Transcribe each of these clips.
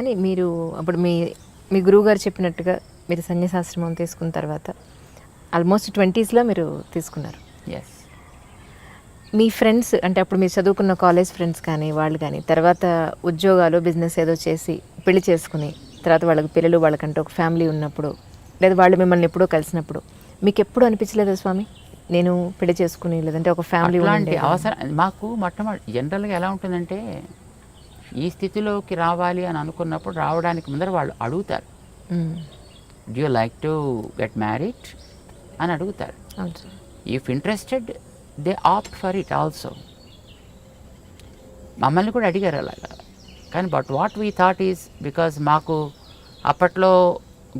కానీ మీరు అప్పుడు మీ గురువుగారు చెప్పినట్టుగా మీరు సన్యాసాశ్రమం తీసుకున్న తర్వాత ఆల్మోస్ట్ 20స్లో మీరు తీసుకున్నారు. ఎస్. మీ ఫ్రెండ్స్ అంటే అప్పుడు మీరు చదువుకున్న కాలేజ్ ఫ్రెండ్స్ కానీ వాళ్ళు కానీ తర్వాత ఉద్యోగాలు బిజినెస్ ఏదో చేసి పెళ్లి చేసుకుని తర్వాత వాళ్ళకి పిల్లలు వాళ్ళకంటే ఒక ఫ్యామిలీ ఉన్నప్పుడు లేదా వాళ్ళు మిమ్మల్ని ఎప్పుడో కలిసినప్పుడు మీకు ఎప్పుడు అనిపించలేదా స్వామి నేను పెళ్లి చేసుకుని లేదంటే ఒక ఫ్యామిలీ అలాంటి అవసరం మాకు మొట్టమొదటి జనరల్గా ఎలా ఉంటుందంటే ఈ స్థితిలోకి రావాలి అని అనుకున్నప్పుడు రావడానికి ముందర వాళ్ళు అడుగుతారు, do you like to get married అని అడుగుతారు. If interested they opt for it also. మమ్మల్ని కూడా అడిగారు అలాగా. కానీ but what we thought is because మాకు అప్పట్లో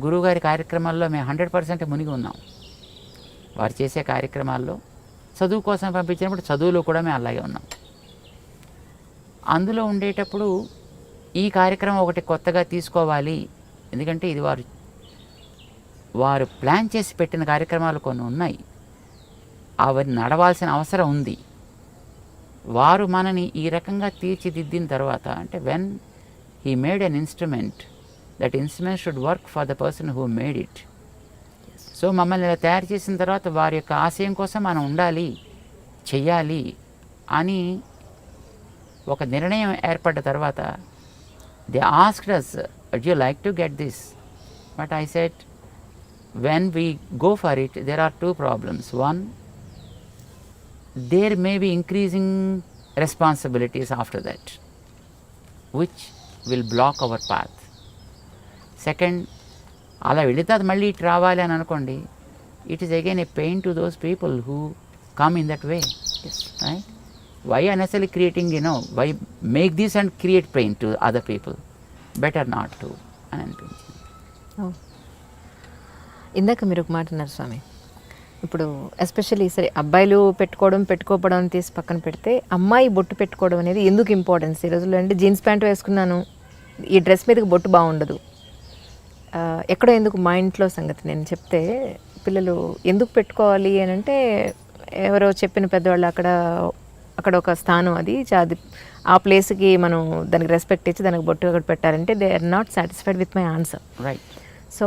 గురువుగారి కార్యక్రమాల్లో మేము 100% మునిగి ఉన్నాం. వారు చేసే కార్యక్రమాల్లో చదువు కోసం పంపించినప్పుడు చదువులో కూడా మేము అలాగే ఉన్నాం. అందులో ఉండేటప్పుడు ఈ కార్యక్రమం ఒకటి కొత్తగా తీసుకోవాలి, ఎందుకంటే ఇది వారు ప్లాన్ చేసి పెట్టిన కార్యక్రమాలు కొన్ని ఉన్నాయి, అవి నడవాల్సిన అవసరం ఉంది. వారు మనని ఈ రకంగా తీర్చిదిద్దిన తర్వాత అంటే when he made an instrument, that instrument should work for the person who made it. So మమ్మల్ని ఇలా తయారు చేసిన తర్వాత వారి యొక్క ఆశయం కోసం మనం ఉండాలి, చెయ్యాలి అని ఒక నిర్ణయం ఏర్పడ్డ తర్వాత they asked us, would you like to get this? But I said, when we go for it, there are two problems. One, there may be increasing responsibilities after that, which will block our path. Second, అలా వెళితే అది మళ్ళీ ఇటు రావాలి అని అనుకోండి, it is again a pain to those people who come in that way. Right? Why unnecessary creating, why make this and create pain to other people, better not to అని అనిపించింది. ఇందాక మీరు ఒక మాట అన్నారు స్వామి, ఇప్పుడు ఎస్పెషల్లీ సరే అబ్బాయిలు పెట్టుకోవడం తీసి పక్కన పెడితే అమ్మాయి బొట్టు పెట్టుకోవడం అనేది ఎందుకు ఇంపార్టెన్స్ ఈ రోజుల్లో అంటే జీన్స్ ప్యాంట్ వేసుకున్నాను ఈ డ్రెస్ మీదకి బొట్టు బాగుండదు, ఎక్కడో ఎందుకు మా ఇంట్లో సంగతి నేను చెప్తే పిల్లలు ఎందుకు పెట్టుకోవాలి అని అంటే ఎవరో చెప్పిన పెద్దవాళ్ళు అక్కడ ఒక స్థానం అది ఆ ప్లేస్కి మనం దానికి రెస్పెక్ట్ ఇచ్చి దానికి బొట్టు అక్కడ పెట్టాలంటే they are not satisfied with my answer. Right. So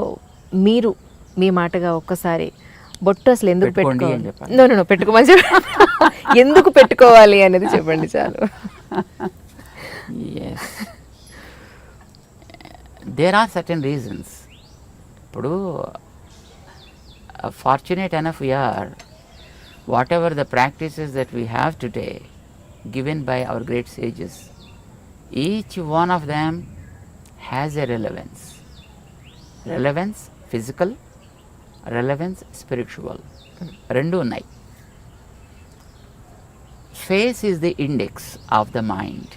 మీరు మీ మాటగా ఒక్కసారి బొట్టు అసలు ఎందుకు పెట్టుకోవాలి, పెట్టుకోమని ఎందుకు పెట్టుకోవాలి అనేది చెప్పండి చాలు. There are certain reasons. ఇప్పుడు fortunate enough we are, whatever the practices that we have today given by our great sages, each one of them has a relevance physical, relevance spiritual, రెండు ఉన్నాయి. Face is the index of the mind,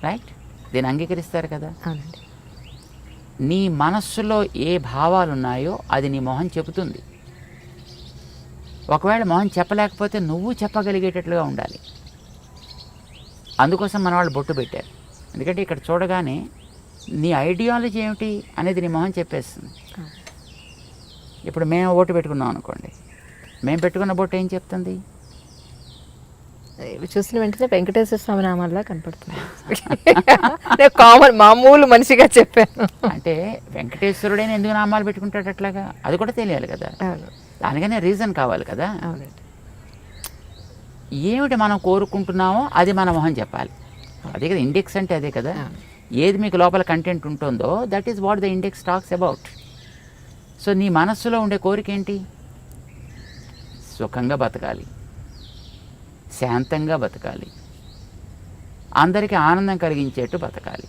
right? దీన్ని అంగీకరిస్తారు కదా. నీ మనస్సులో ఏ భావాలు ఉన్నాయో అది నీ మొహం చెబుతుంది. ఒకవేళ మొహం చెప్పలేకపోతే నువ్వు చెప్పగలిగేటట్లుగా ఉండాలి. అందుకోసం మన వాళ్ళు బొట్టు పెట్టారు. ఎందుకంటే ఇక్కడ చూడగానే నీ ఐడియాలజీ ఏమిటి అనేది నీ మొహం చెప్పేస్తుంది. ఇప్పుడు మేము బొట్టు పెట్టుకున్నాం అనుకోండి, మేము పెట్టుకున్న బొట్టు ఏం చెప్తుంది? చూసిన వెంటనే వెంకటేశ్వర స్వామి నామాల్లా కనపడుతుంది. కామన్ మామూలు మనిషిగా చెప్పాను. అంటే వెంకటేశ్వరుడైనా ఎందుకు నామాలు పెట్టుకుంటాడు అట్లాగా, అది కూడా తెలియాలి కదా. దానికనే రీజన్ కావాలి కదా. ఏమిటి మనం కోరుకుంటున్నామో అది మన మొహం చెప్పాలి. అదే కదా ఇండెక్స్ అంటే, అదే కదా. ఏది మీకు లోపల కంటెంట్ ఉంటుందో that is what the index talks about. So నీ మనస్సులో ఉండే కోరిక ఏంటి? సుఖంగా బతకాలి, శాంతంగా బతకాలి, అందరికీ ఆనందం కలిగించేట్టు బతకాలి,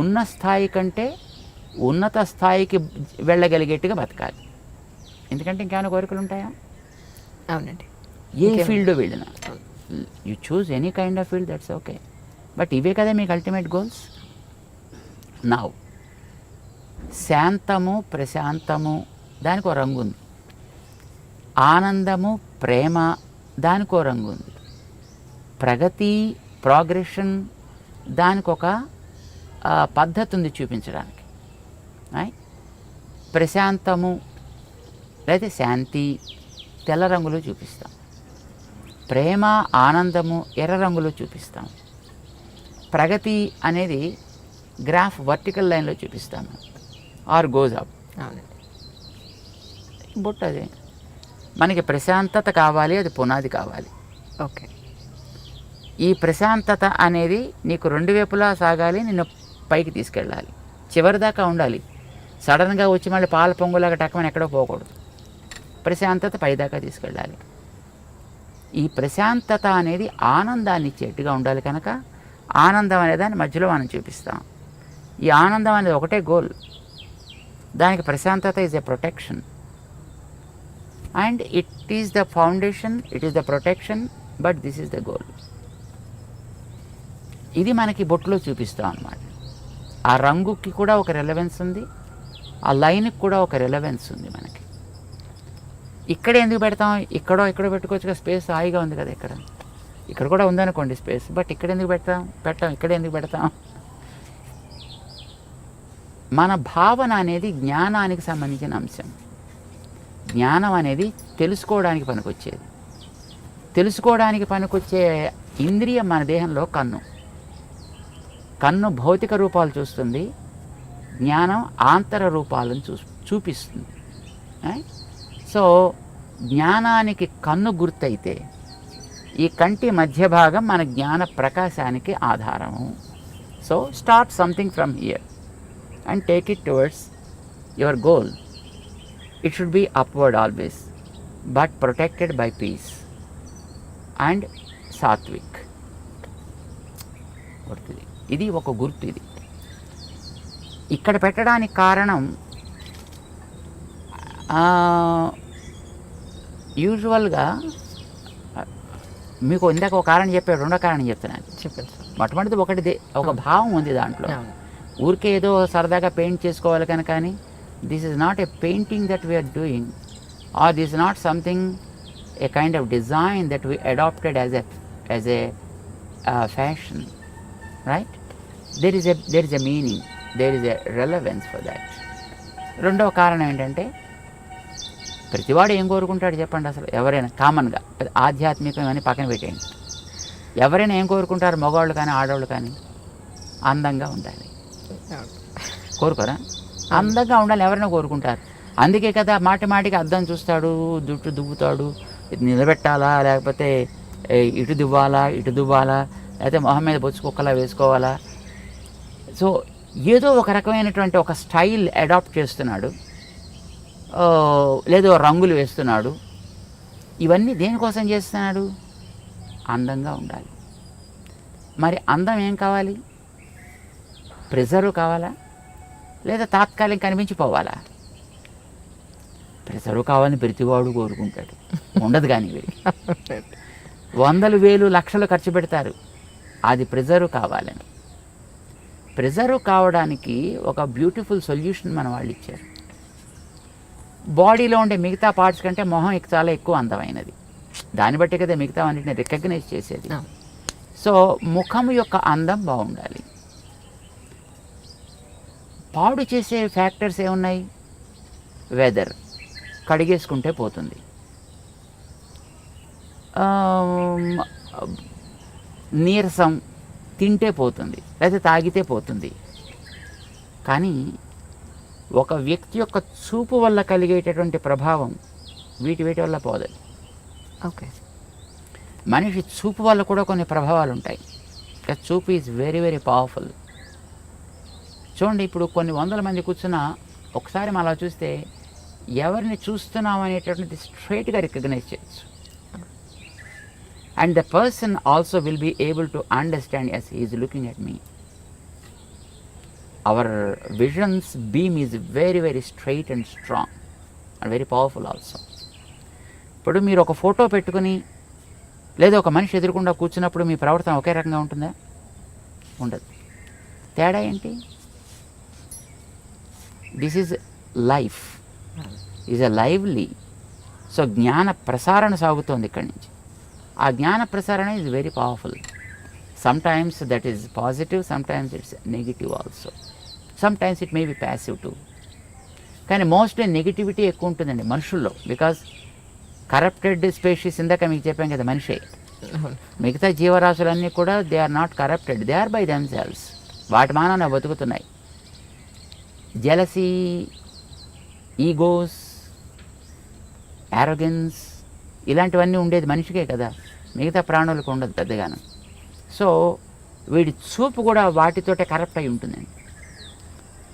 ఉన్న స్థాయి కంటే ఉన్నత స్థాయికి వెళ్ళగలిగేట్టుగా బతకాలి. ఎందుకంటే ఇంకేమైనా కోరికలు ఉంటాయా? అవునండి. ఏ ఫీల్డ్లో వెళ్ళినా you choose any kind of field, that's okay. But ఇవే కదా మీకు అల్టిమేట్ గోల్స్. నౌ శాంతము, ప్రశాంతము దానికి ఒక రంగు ఉంది, ఆనందము, ప్రేమ దానికి ఒక రంగు ఉంది, ప్రగతి, ప్రోగ్రెషన్ దానికి ఒక పద్ధతి ఉంది చూపించడానికి. ప్రశాంతము లేదా శాంతి తెల్ల రంగులో చూపిస్తాం, ప్రేమ, ఆనందము ఎర్ర రంగులో చూపిస్తాం, ప్రగతి అనేది గ్రాఫ్ వర్టికల్ లైన్లో చూపిస్తాము ఆర్ గోజ్ అప్. అవునండి. బొట్టు అదే మనకి ప్రశాంతత కావాలి, అది పునాది కావాలి. ఓకే. ఈ ప్రశాంతత అనేది నీకు రెండు వైపులా సాగాలి, నిన్ను పైకి తీసుకెళ్ళాలి, చివరి దాకా ఉండాలి. సడన్గా వచ్చి మళ్ళీ పాల పొంగులాగా టక్కమని ఎక్కడో పోకూడదు. ప్రశాంతత పైదాకా తీసుకెళ్ళాలి. ఈ ప్రశాంతత అనేది ఆనందాన్ని ఇచ్చేట్టుగా ఉండాలి కనుక ఆనందం అనే దాన్ని మధ్యలో మనం చూపిస్తాం. ఈ ఆనందం అనేది ఒకటే గోల్. దానికి ప్రశాంతత is a protection and it is the foundation, it is the protection, but this is the goal. ఇది మనకి బొట్టులో చూపిస్తాం అన్నమాట. ఆ రంగుకి కూడా ఒక రెలవెన్స్ ఉంది, ఆ లైన్కి కూడా ఒక రెలవెన్స్ ఉంది మనకి. ఇక్కడ ఎందుకు పెడతాం? ఇక్కడో పెట్టుకోవచ్చుగా, స్పేస్ హాయిగా ఉంది కదా. ఇక్కడ కూడా ఉందనుకోండి స్పేస్, బట్ ఇక్కడ ఎందుకు పెట్టాం ఇక్కడ ఎందుకు పెడతాం? మన భావన అనేది జ్ఞానానికి సంబంధించిన అంశం. జ్ఞానం అనేది తెలుసుకోవడానికి పనికొచ్చేది. తెలుసుకోవడానికి పనికొచ్చే ఇంద్రియం మన దేహంలో కన్ను. కన్ను భౌతిక రూపాలు చూస్తుంది, జ్ఞానం ఆంతర రూపాలను చూపిస్తుంది. సో జ్ఞానానికి కన్ను గుర్తయితే ఈ కంటి మధ్య భాగం మన జ్ఞాన ప్రకాశానికి ఆధారము. So start something from here and take it towards your goal. It should be upward always, but protected by peace and సాత్విక్. గుర్తుంది, ఇది ఒక గుర్తు. ఇది ఇక్కడ పెట్టడానికి కారణం యూజువల్గా మీకు ఇందాక ఒక కారణం చెప్పాడు, రెండో కారణం చెప్తున్నాను. చెప్పండి. మొట్టమొదటిది ఒక భావం ఉంది దాంట్లో. ఊరికే ఏదో సరదాగా పెయింట్ చేసుకోవాలి కనుక, కానీ this is not a painting that we are doing, or this not something a kind of design that we adapted as a fashion, right? there is a meaning, there is a relevance for that. రెండవ కారణం ఏంటంటే, ప్రతివాడు ఏం కోరుకుంటాడు చెప్పండి? అసలు ఎవరైనా కామన్గా ఆధ్యాత్మికం అని పక్కన పెట్టేయండి, ఎవరైనా ఏం కోరుకుంటారు? మగవాళ్ళు కానీ ఆడవాళ్ళు కానీ అందంగా ఉండాలి. కోరుకోరా? అందంగా ఉండాలి ఎవరైనా కోరుకుంటారు. అందుకే కదా మాటికి అద్దం చూస్తాడు, జుట్టు దువ్వుతాడు, ఇది నిలబెట్టాలా లేకపోతే ఇటు దువ్వాలా లేకపోతే మొహం మీద బొచ్చు కుక్కలా వేసుకోవాలా. సో ఏదో ఒక రకమైనటువంటి ఒక స్టైల్ అడాప్ట్ చేస్తున్నాడు, లేదో రంగులు వేస్తున్నాడు. ఇవన్నీ దేనికోసం చేస్తున్నాడు? అందంగా ఉండాలి. మరి అందం ఏం కావాలి? ప్రిజర్వ్ కావాలా లేదా తాత్కాలిక కనిపించిపోవాలా? ప్రిజర్వ్ కావాలని ప్రతివాడు కోరుకుంటాడు, ఉండదు. కానీ వందలు వేలు లక్షలు ఖర్చు పెడతారు అది ప్రిజర్వ్ కావాలని. ప్రిజర్వ్ కావడానికి ఒక బ్యూటిఫుల్ సొల్యూషన్ మన వాళ్ళు ఇచ్చారు. బాడీలో ఉండే మిగతా పార్ట్స్ కంటే మొహం చాలా ఎక్కువ అందమైనది. దాన్ని బట్టి కదా మిగతా అన్నిటిని రికగ్నైజ్ చేసేది. సో ముఖం యొక్క అందం బాగుండాలి. పాడు చేసే ఫ్యాక్టర్స్ ఏమున్నాయి? వెదర్, కడిగేసుకుంటే పోతుంది. నీరసం, తింటే పోతుంది, లేకపోతే తాగితే పోతుంది. కానీ ఒక వ్యక్తి యొక్క చూపు వల్ల కలిగేటటువంటి ప్రభావం వీటి వల్ల పోదు. ఓకే. మనిషి చూపు వల్ల కూడా కొన్ని ప్రభావాలు ఉంటాయి. చూపు ఈజ్ వెరీ వెరీ పవర్ఫుల్. చూడండి, ఇప్పుడు కొన్ని వందల మంది కూర్చున్నా ఒకసారి మనం అలా చూస్తే ఎవరిని చూస్తున్నాం అనేటటువంటిది స్ట్రైట్గా రికగ్నైజ్ చేయొచ్చు. And the person also will be able to understand as he is looking at me. Our visions beam is very very straight and strong and very powerful also. ఇప్పుడు మీరు ఒక ఫోటో పెట్టుకుని లేదా ఒక మనిషి ఎదురుకుండా కూర్చున్నప్పుడు మీ ప్రవర్తన ఒకే రకంగా ఉంటుందా? ఉండదు. తేడా ఏంటి? This is life, is a lively. So జ్ఞాన ప్రసారణ సాగుతోంది ఇక్కడి నుంచి. ఆ జ్ఞాన ప్రసారణ is very powerful. Sometimes that is positive, sometimes it's negative also, sometimes it may be passive too. కానీ మోస్ట్లీ నెగిటివిటీ ఎక్కువ ఉంటుందండి మనుషుల్లో. బికాజ్ కరప్టెడ్ స్పీషీస్, ఇందాక మీకు చెప్పాం కదా, మనిషే. మిగతా జీవరాశులన్నీ కూడా they are not corrupted, they are by themselves. వాటి మానాన బతుకుతున్నాయి. జెలసీ, ఈగోస్, యారోగెన్స్ ఇలాంటివన్నీ ఉండేది మనిషికే కదా, మిగతా ప్రాణులకు ఉండదు పెద్దగాను. సో వీడి చూపు కూడా వాటితోటే కరప్ట్ అయి ఉంటుందండి.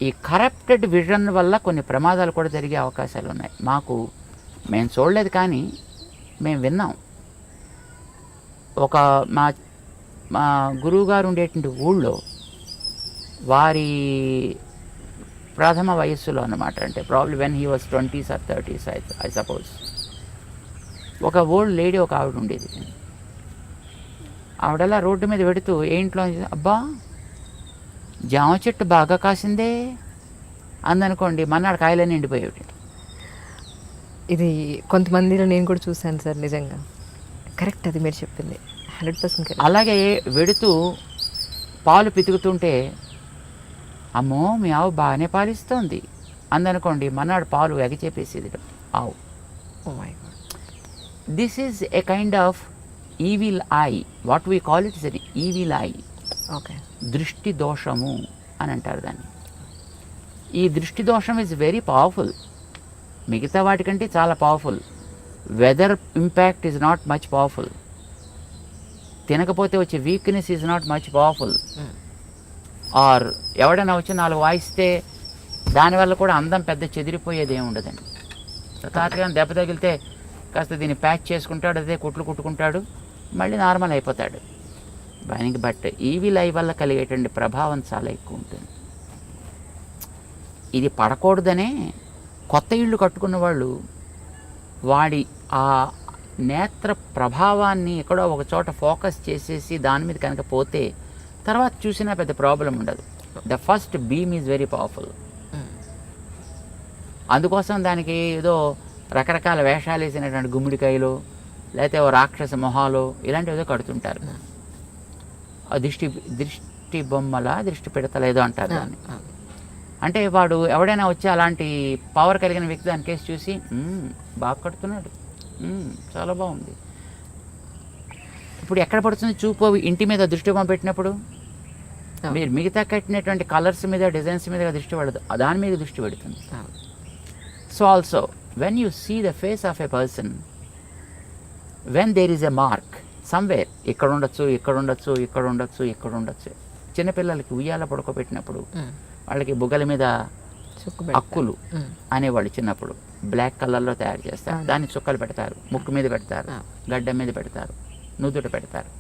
ఈ కరప్టెడ్ విజన్ వల్ల కొన్ని ప్రమాదాలు కూడా జరిగే అవకాశాలు ఉన్నాయి. మేము చూడలేదు కానీ మేము విన్నాం. ఒక మా గురువుగారు ఉండేటువంటి ఊళ్ళో వారి ప్రథమ వయస్సులో అన్నమాట, అంటే probably when he was 20s or 30s I suppose, ఒక ఓల్డ్ లేడీ ఒక ఆవిడ ఉండేది. ఆవిడలా రోడ్డు మీద పెడుతూ ఏంట్లో అబ్బా జామ చెట్టు బాగా కాసిందే అందనుకోండి, మన్నాడు కాయలన్నీ ఎండిపోయేవి. ఇది కొంతమందిలో నేను కూడా చూశాను సార్, నిజంగా కరెక్ట్ అది మీరు చెప్పింది 100% కరెక్ట్. అలాగే వెడుతూ పాలు పితుకుతుంటే అమ్మో మీ ఆవు బాగానే పాలిస్తోంది అందనుకోండి, మన్నాడు పాలు ఎగచేపేసేది ఆవు. Oh my God. This is a kind of evil eye, what we call it is an evil eye. Okay. దృష్టి దోషము అని అంటారు దాన్ని. ఈ దృష్టి దోషం ఈజ్ వెరీ పవర్ఫుల్, మిగతా వాటికంటే చాలా powerful. Weather impact is not much powerful. తినకపోతే వచ్చే weakness is not much powerful. Or ఎవడైనా వచ్చి 4 వాయిస్తే దానివల్ల కూడా అందం పెద్ద చెదిరిపోయేది ఏమి ఉండదండి. తాతగా దెబ్బ తగిలితే కాస్త దీన్ని ప్యాచ్ చేసుకుంటాడు, అదే కుట్లు కుట్టుకుంటాడు, మళ్ళీ నార్మల్ అయిపోతాడు. దానికి బట్ ఈవిల్ ఐ వల్ల కలిగేటువంటి ప్రభావం చాలా ఎక్కువ ఉంటుంది. ఇది పడకూడదనే కొత్త ఇళ్ళు కట్టుకున్న వాళ్ళు వాడి ఆ నేత్ర ప్రభావాన్ని ఎక్కడో ఒక చోట ఫోకస్ చేసేసి దాని మీద కనుక పోతే తర్వాత చూసినా పెద్ద ప్రాబ్లం ఉండదు. The first beam is very powerful. అందుకోసం దానికి ఏదో రకరకాల వేషాలు వేసినటువంటి గుమ్మిడికాయలు, లేకపోతే ఓ రాక్షస మొహాలు ఇలాంటివి ఏదో కడుతుంటారు. దృష్టి బొమ్మల దృష్టి పెడతలు ఏదో అంటారు దాన్ని. అంటే వాడు ఎవడైనా వచ్చి అలాంటి పవర్ కలిగిన వ్యక్తి దాని కేసు చూసి బాగా కడుతున్నాడు, చాలా బాగుంది. ఇప్పుడు ఎక్కడ పడుతుంది చూపు? ఇంటి మీద దృష్టి బొమ్మ పెట్టినప్పుడు మీరు మిగతా కట్టినటువంటి కలర్స్ మీద, డిజైన్స్ మీద దృష్టి పడదు, దాని మీద దృష్టి పెడుతుంది. So also when you see the face of a person, when there is a mark somewhere, ఇక్కడ ఉండొచ్చు, ఇక్కడ ఉండొచ్చు, ఇక్కడ ఉండొచ్చు, ఇక్కడ ఉండొచ్చు. చిన్నపిల్లలకి ఉయ్యాల పడుకోబెట్టినప్పుడు వాళ్ళకి బుగ్గల మీద అక్కులు అనేవాళ్ళు చిన్నప్పుడు బ్లాక్ కలర్లో తయారు చేస్తారు, దాన్ని చుక్కలు పెడతారు, ముక్కు మీద పెడతారు, గడ్డ మీద పెడతారు, నుదుట పెడతారు.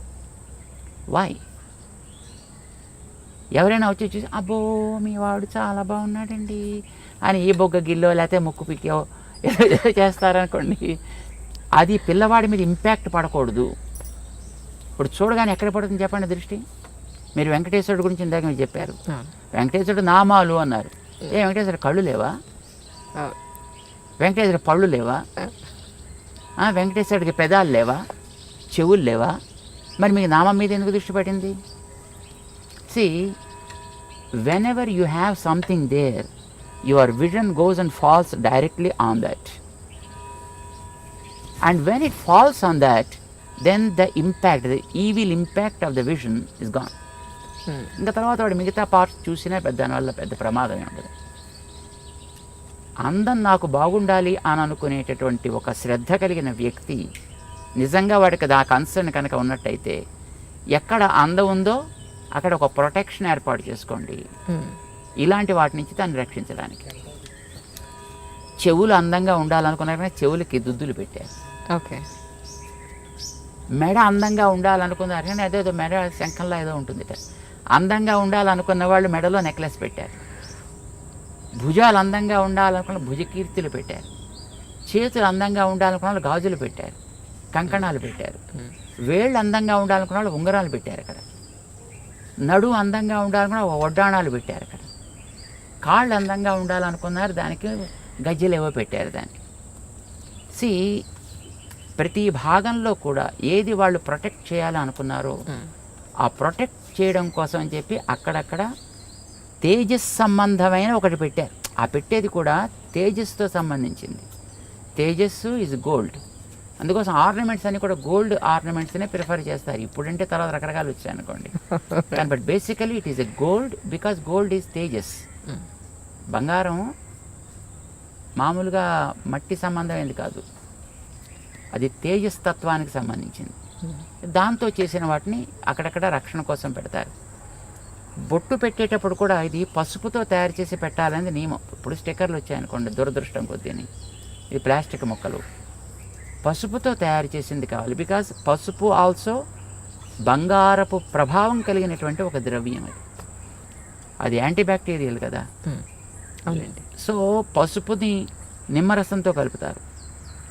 వై? ఎవరైనా వచ్చి చూసి అబ్బో మీ వాడు చాలా బాగున్నాడండి అని ఈ బొగ్గ గిల్లో లేకపోతే ముక్కు పిక్కో ఏదో చేస్తారనుకోండి, అది పిల్లవాడి మీద ఇంపాక్ట్ పడకూడదు. ఇప్పుడు చూడగానే ఎక్కడ పడుతుంది చెప్పండి దృష్టి? మీరు వెంకటేశ్వరుడు గురించి ఇందాక మీరు చెప్పారు, వెంకటేశ్వరుడు నామాలు అన్నారు. వెంకటేశ్వరుడు కళ్ళు లేవా? వెంకటేశ్వరుడు పళ్ళు లేవా? వెంకటేశ్వరుడికి పెదాలు లేవా? చెవులు లేవా? మరి మీకు నామం మీద ఎందుకు దృష్టి పడింది? See, whenever you have something there, your vision goes and falls directly on that. And when it falls on that, then the impact, the evil impact of the vision is gone. ఇంకా తర్వాత వాడు మిగతా parts చూసినా దానివల్ల పెద్ద ప్రమాదమే ఉండదు. అందం నాకు బాగుండాలి అని అనుకునేటటువంటి ఒక శ్రద్ధ కలిగిన వ్యక్తి నిజంగా వాడికి ఆ కన్సర్న్ కనుక ఉన్నట్టయితే ఎక్కడ అందం ఉందో అక్కడ ఒక ప్రొటెక్షన్ ఏర్పాటు చేసుకోండి ఇలాంటి వాటి నుంచి దాన్ని రక్షించడానికి. చెవులు అందంగా ఉండాలనుకున్నారనే చెవులకి దుద్దులు పెట్టారు. ఓకే. మెడ అందంగా ఉండాలనుకున్నారు కానీ అదేదో మెడ శంఖంలో ఏదో ఉంటుంది. అందంగా ఉండాలనుకున్న వాళ్ళు మెడలో నెక్లెస్ పెట్టారు. భుజాలు అందంగా ఉండాలనుకున్న భుజకీర్తులు పెట్టారు. చేతులు అందంగా ఉండాలనుకున్న వాళ్ళు గాజులు పెట్టారు, కంకణాలు పెట్టారు. వేళ్ళు అందంగా ఉండాలనుకున్న వాళ్ళు ఉంగరాలు పెట్టారు అక్కడ. నడు అందంగా ఉండాలనుకున్న వడ్డాణాలు పెట్టారు అక్కడ. కాళ్ళు అందంగా ఉండాలనుకున్నారు, దానికి గజ్జలు ఏవో పెట్టారు దానికి. సి ప్రతి భాగంలో కూడా ఏది వాళ్ళు ప్రొటెక్ట్ చేయాలని అనుకున్నారో ఆ ప్రొటెక్ట్ చేయడం కోసం అని చెప్పి అక్కడక్కడ తేజస్ సంబంధమైన ఒకటి పెట్టారు. ఆ పెట్టేది కూడా తేజస్తో సంబంధించింది. తేజస్సు ఈజ్ గోల్డ్, అందుకోసం ఆర్నమెంట్స్ అని కూడా గోల్డ్ ఆర్నమెంట్స్నే ప్రిఫర్ చేస్తారు. ఇప్పుడంటే తర్వాత రకరకాలు వచ్చాయి అనుకోండి. కానీ but basically it is a gold because gold is Tejas. బంగారం మామూలుగా మట్టి సంబంధమైనది కాదు, అది తేజస్ తత్వానికి సంబంధించింది. దాంతో చేసిన వాటిని అక్కడక్కడ రక్షణ కోసం పెడతారు. బొట్టు పెట్టేటప్పుడు కూడా ఇది పసుపుతో తయారు చేసి పెట్టాలనేది నియమం. ఇప్పుడు స్టిక్కర్లు వచ్చాయనుకోండి, దురదృష్టం కొద్దిని, ఇది ప్లాస్టిక్ మొక్కలు, పసుపుతో తయారు చేసింది కావాలి. బికాజ్ పసుపు ఆల్సో బంగారపు ప్రభావం కలిగినటువంటి ఒక ద్రవ్యం. అది యాంటీబ్యాక్టీరియల్ కదా. అవునండి. సో పసుపుని నిమ్మరసంతో కలుపుతారు,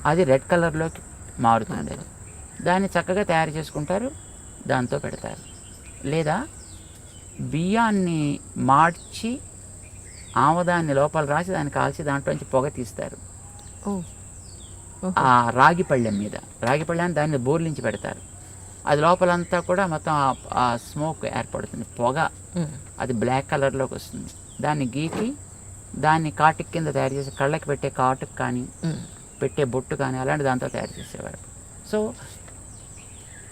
అది రెడ్ కలర్లోకి మారుతుంది. దాన్ని చక్కగా తయారు చేసుకుంటారు, దాంతో పెడతారు. లేదా బియ్యాన్ని మార్చి ఆముదాన్ని లోపల రాసి దాన్ని కాల్చి దాంట్లోంచి పొగ తీస్తారు. ఆ రాగి పళ్ళెం మీద, రాగి పళ్ళెం దాన్ని బోర్లించి పెడతారు. అది లోపలంతా కూడా మొత్తం ఆ స్మోక్ ఏర్పడుతుంది, పొగ. అది బ్లాక్ కలర్లోకి వస్తుంది. దాన్ని గీకి దాన్ని కాటుక్ కింద తయారు చేసి కళ్ళకి పెట్టే కాటుక్ కానీ పెట్టే బొట్టు కానీ అలాంటి దాంతో తయారు చేసేవారు. సో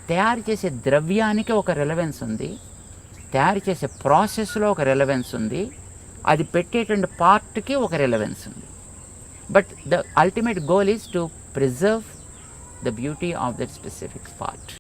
తయారు చేసే ద్రవ్యానికి ఒక రెలవెన్స్ ఉంది, తయారు చేసే ప్రాసెస్లో ఒక రెలవెన్స్ ఉంది, అది పెట్టేటువంటి పార్ట్కి ఒక రెలవెన్స్ ఉంది. But the ultimate goal is to preserve the beauty of that specific part.